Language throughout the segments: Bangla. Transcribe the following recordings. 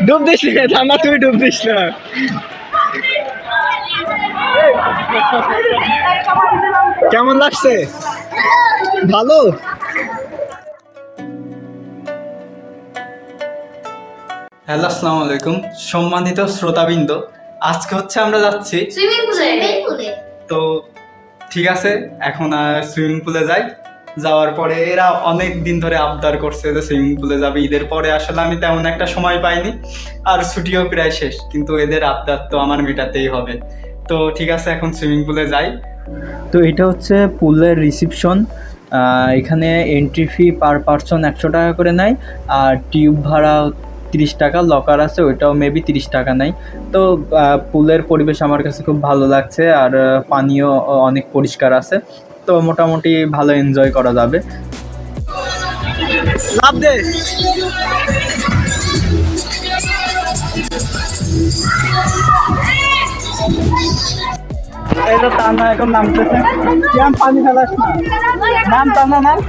ডুব দিস না, ঠান্ডা তুই ডুব দিস না। কেমন লাগছে? ভালো। হ্যালো, আসসালামু আলাইকুম সম্মানিত শ্রোতাবৃন্দ। আজকে হচ্ছে আমরা যাচ্ছি সুইমিং পুলে। তো ঠিক আছে, এখন সুইমিং পুলে যাই। যাওয়ার পরে এরা অনেক দিন ধরে আবদার করছে যে সুইমিং পুলে যাবে। ঈদের পরে আসলে আমি তেমন একটা সময় পাইনি, আর ছুটিও প্রায় শেষ, কিন্তু এদের আবদার তো আমার মেটাতেই হবে। তো ঠিক আছে, এখন সুইমিং পুলে যাই। তো এটা হচ্ছে পুলের রিসিপশন। এখানে এন্ট্রি ফি পার পারসন 100 টাকা করে নেয়, আর টিউব ভাড়া 30 টাকা। লকার আছে, ওইটাও মেবি 30 টাকা নেয়। তো পুলের পরিবেশ আমার কাছে খুব ভালো লাগছে, আর পানিও অনেক পরিষ্কার আছে। তো মোটামুটি ভালো এনজয় করা যাবে। লাভ দে। এই তো টানা এখন নামতেছে। কেমন পানি ফেলাস না, নাম টানা নাম।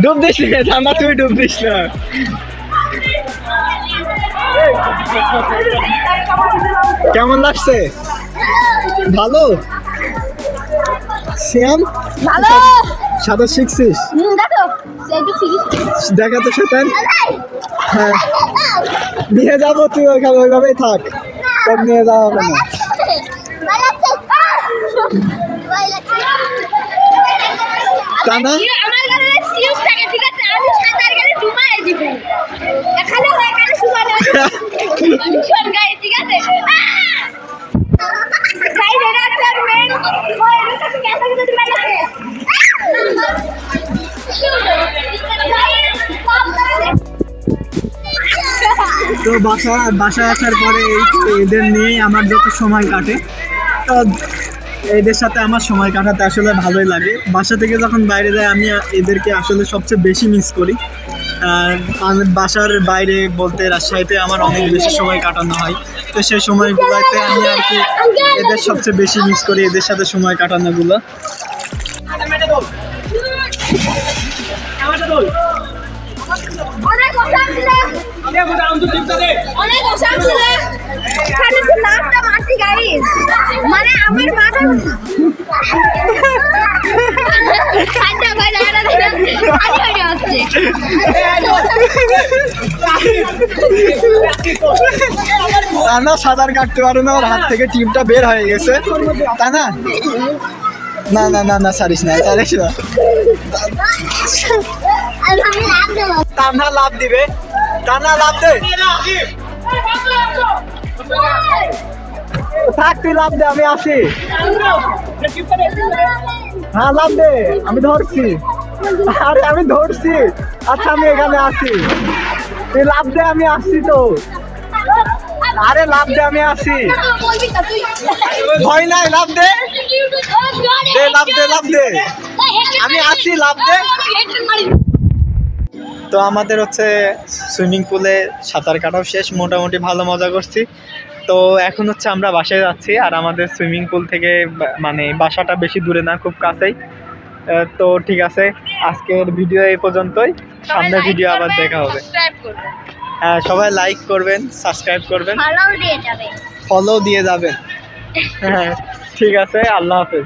ডুব দিস না, ঠান্ডা তুই ডুব দিস না। কেমন লাগছে? ভালো। শ্যাম ভালো। সাঁতার শিখছিস? দেখা তো সেটাই। হ্যাঁ, নিয়ে যাবো, তুই ওইখানে ওইভাবেই থাক, তোর নিয়ে যাওয়া হবে না। টানা তো বাসায় আসার পরে এদের নিয়েই আমার যত সময় কাটে, তো এদের সাথে আমার সময় কাটাতে আসলে ভালোই লাগে। বাসা থেকে যখন বাইরে যাই আমি এদেরকে আসলে সবচেয়ে বেশি মিস করি। বাসার বাইরে বলতে রাজশাহীতে আমার অনেক বেশি সময় কাটানো হয়, তো সেই সময়গুলোতে আমি আর কি এদের সবচেয়ে বেশি মিস করি, এদের সাথে সময় কাটানোগুলো। মানে আমার মাথা টানা সাঁতার কাটতে পারে না, ওর হাত থেকে টিপটা বের হয়ে গেছে। টানা না না না না, সারিস না, সারিস না। টানা লাভ দিবে, টানা লাভ দে। থাক, তুই লাভ দে, আমি আসি। হ্যাঁ লাভ দে, আমি ধরছি। আরে আমি ধরছি। আচ্ছা আমি এখানে আসি, তুই লাভ দে, আমি আসছি তো। আরে লাভ দে, আমি আসি। ভয় নাই, লাভ দে, লাভ দে, লাভ দে, আমি আসি, লাভ দে। তো আমাদের হচ্ছে সুইমিং পুলে সাঁতার কাটাও শেষ, মোটামুটি ভালো মজা করছি। তো এখন হচ্ছে আমরা বাসায় যাচ্ছি, আর আমাদের সুইমিং পুল থেকে মানে বাসাটা বেশি দূরে না, খুব কাছেই। তো ঠিক আছে, আজকের ভিডিও এই পর্যন্তই। সামনের ভিডিও আবার দেখা হবে। হ্যাঁ, সবাই লাইক করবেন, সাবস্ক্রাইব করবেন, ফলো দিয়ে যাবেন। হ্যাঁ ঠিক আছে, আল্লাহ হাফেজ।